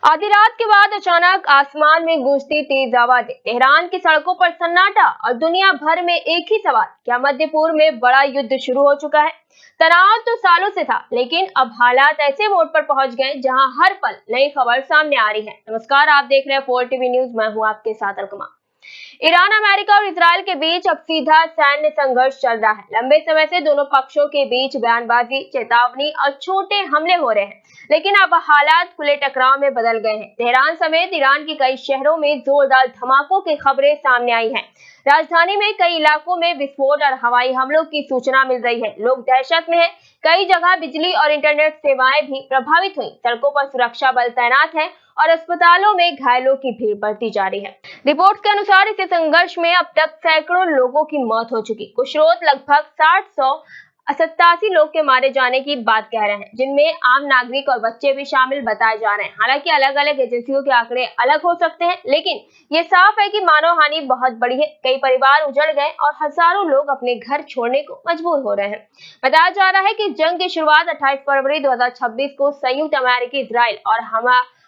आधी रात के बाद अचानक आसमान में गूंजती तेज आवाजें, तेहरान की सड़कों पर सन्नाटा और दुनिया भर में एक ही सवाल, क्या मध्य पूर्व में बड़ा युद्ध शुरू हो चुका है। तनाव तो सालों से था, लेकिन अब हालात ऐसे मोड़ पर पहुंच गए जहां हर पल नई खबर सामने आ रही है। नमस्कार, आप देख रहे हैं 4 टीवी न्यूज। मैं हूं आपके साथ अलकमा। ईरान, अमेरिका और इजराइल के बीच अब सीधा सैन्य संघर्ष चल रहा है। लंबे समय से दोनों पक्षों के बीच बयानबाजी, चेतावनी और छोटे हमले हो रहे हैं, लेकिन अब हालात खुले टकराव में बदल गए हैं। तेहरान समेत ईरान के कई शहरों में जोरदार धमाकों की खबरें सामने आई हैं। राजधानी में कई इलाकों में विस्फोट और हवाई हमलों की सूचना मिल रही है। लोग दहशत में हैं। कई जगह बिजली और इंटरनेट सेवाएं भी प्रभावित हुई। सड़कों पर सुरक्षा बल तैनात है और अस्पतालों में घायलों की भीड़ बढ़ती जा रही है। रिपोर्ट्स के अनुसार इस संघर्ष में अब तक सैकड़ों लोगों की मौत हो चुकी। कुछ स्रोत लगभग 87 लोग के मारे जाने की बात कह रहे हैं, जिनमें आम नागरिक और बच्चे भी शामिल बताए जा रहे हैं। हालांकि अलग अलग एजेंसियों के आंकड़े अलग हो सकते हैं, लेकिन ये साफ है कि मानव हानि बहुत बड़ी है। कई परिवार उजड़ गए और हजारों लोग अपने घर छोड़ने को मजबूर हो रहे हैं। बताया जा रहा है कि जंग की शुरुआत 28 फरवरी 2026 को संयुक्त अमेरिकी, इजराइल और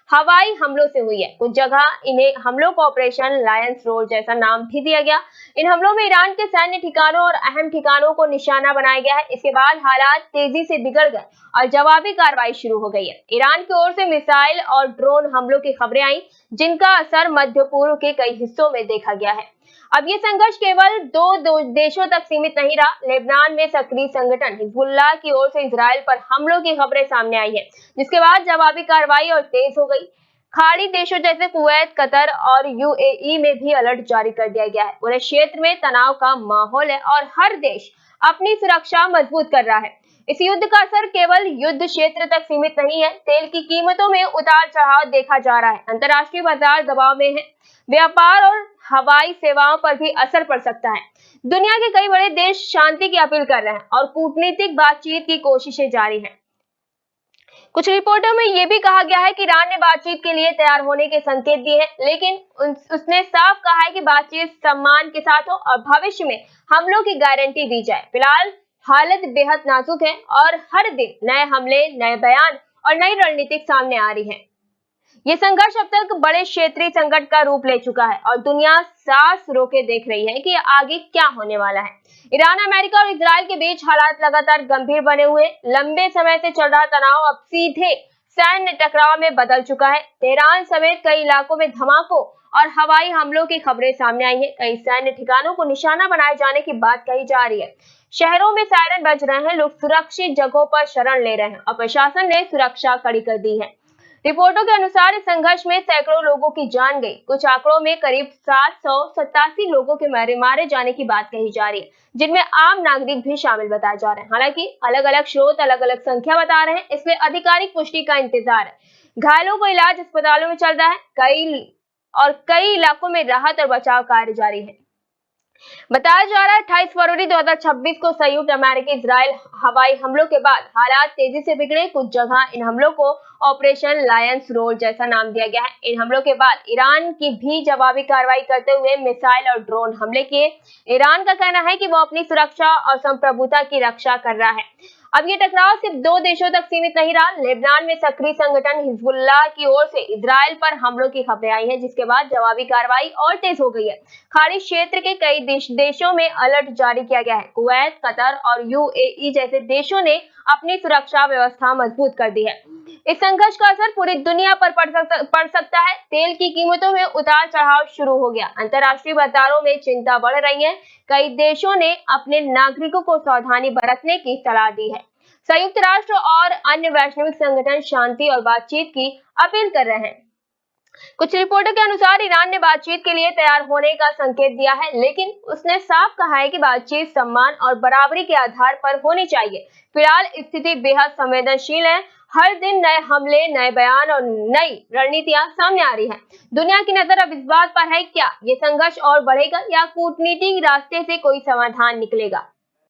हवाई हमलों से हुई है। कुछ जगह इन्हें हमलों को ऑपरेशन लायंस रोल जैसा नाम भी दिया गया। इन हमलों में ईरान के सैन्य ठिकानों और अहम ठिकानों को निशाना बनाया गया है। इसके बाद हालात तेजी से बिगड़ गए और जवाबी कार्रवाई शुरू हो गई है। ईरान की ओर से मिसाइल और ड्रोन हमलों की खबरें आई, जिनका असर मध्य पूर्व के कई हिस्सों में देखा गया है। अब ये संघर्ष केवल दो देशों तक सीमित नहीं रहा। लेबनान में सक्रिय संगठन हिजबुल्लाह की ओर से इजराइल पर हमलों की खबरें सामने आई है, जिसके बाद जवाबी कार्रवाई और तेज हो गई। खाड़ी देशों जैसे कुवैत, कतर और यूएई में भी अलर्ट जारी कर दिया गया है। पूरे क्षेत्र में तनाव का माहौल है और हर देश अपनी सुरक्षा मजबूत कर रहा है। इस युद्ध का असर केवल युद्ध क्षेत्र तक सीमित नहीं है। तेल की कीमतों में उतार चढ़ाव देखा जा रहा है। अंतर्राष्ट्रीय बाजार दबाव में है। व्यापार और हवाई सेवाओं पर भी असर पड़ सकता है। दुनिया के कई बड़े देश शांति की अपील कर रहे हैं और कूटनीतिक बातचीत की कोशिशें जारी हैं। कुछ रिपोर्टों में यह भी कहा गया है कि ईरान ने बातचीत के लिए तैयार होने के संकेत दिए हैं, लेकिन उसने साफ कहा है कि बातचीत सम्मान के साथ हो और भविष्य में हमलों की गारंटी दी जाए। फिलहाल हालत बेहद नाजुक है और हर दिन नए हमले, नए बयान और नई रणनीति सामने आ रही है। ये संघर्ष अब तक बड़े क्षेत्रीय संकट का रूप ले चुका है और दुनिया सांस रोके देख रही है कि आगे क्या होने वाला है। ईरान, अमेरिका और इजराइल के बीच हालात लगातार गंभीर बने हुए। लंबे समय से चल रहा तनाव अब सीधे सैन्य टकराव में बदल चुका है। तेहरान समेत कई इलाकों में धमाकों और हवाई हमलों की खबरें सामने आई है। कई सैन्य ठिकानों को निशाना बनाए जाने की बात कही जा रही है। शहरों में सायरन बज रहे हैं, लोग सुरक्षित जगहों पर शरण ले रहे हैं और प्रशासन ने सुरक्षा कड़ी कर दी है। रिपोर्टों के अनुसार इस संघर्ष में सैकड़ों लोगों की जान गई। कुछ आंकड़ों में करीब 787 लोगों के मारे जाने की बात कही जा रही है, जिनमें आम नागरिक भी शामिल बताए जा रहे हैं। हालांकि अलग अलग स्रोत अलग अलग संख्या बता रहे हैं, इसलिए आधिकारिक पुष्टि का इंतजार है। घायलों को इलाज अस्पतालों में चल रहा है। कई इलाकों में राहत और बचाव कार्य जारी है। बताया जा रहा है 28 फरवरी 2026 को संयुक्त अमेरिकी, इजराइल हवाई हमलों के बाद हालात तेजी से बिगड़े। कुछ जगह इन हमलों को ऑपरेशन लायंस रोल जैसा नाम दिया गया है। इन हमलों के बाद ईरान की भी जवाबी कार्रवाई करते हुए मिसाइल और ड्रोन हमले किए। ईरान का कहना है कि वो अपनी सुरक्षा और संप्रभुता की रक्षा कर रहा है। अब ये टकराव सिर्फ दो देशों तक सीमित नहीं रहा। लेबनान में सक्रिय संगठन हिजबुल्लाह की ओर से इजराइल पर हमलों की खबरें आई हैं, जिसके बाद जवाबी कार्रवाई और तेज हो गई है। खाड़ी क्षेत्र के कई देशों में अलर्ट जारी किया गया है। कुवैत, कतर और यूएई जैसे देशों ने अपनी सुरक्षा व्यवस्था मजबूत कर दी है। इस संघर्ष का असर पूरी दुनिया पर पड़ सकता है। तेल की कीमतों में उतार चढ़ाव शुरू हो गया। अंतर्राष्ट्रीय बाजारों में चिंता बढ़ रही है। कई देशों ने अपने नागरिकों को सावधानी बरतने की सलाह दी है। संयुक्त राष्ट्र और अन्य वैश्विक संगठन शांति और बातचीत की अपील कर रहे हैं। कुछ रिपोर्टों के अनुसार ईरान ने बातचीत के लिए तैयार होने का संकेत दिया है, लेकिन उसने साफ कहा है कि बातचीत सम्मान और बराबरी के आधार पर होनी चाहिए। फिलहाल स्थिति बेहद संवेदनशील है। हर दिन नए हमले, नए बयान और नई रणनीतियां सामने आ रही हैं। दुनिया की नजर अब इस बात पर है, क्या ये संघर्ष और बढ़ेगा या कूटनीतिक रास्ते से कोई समाधान निकलेगा।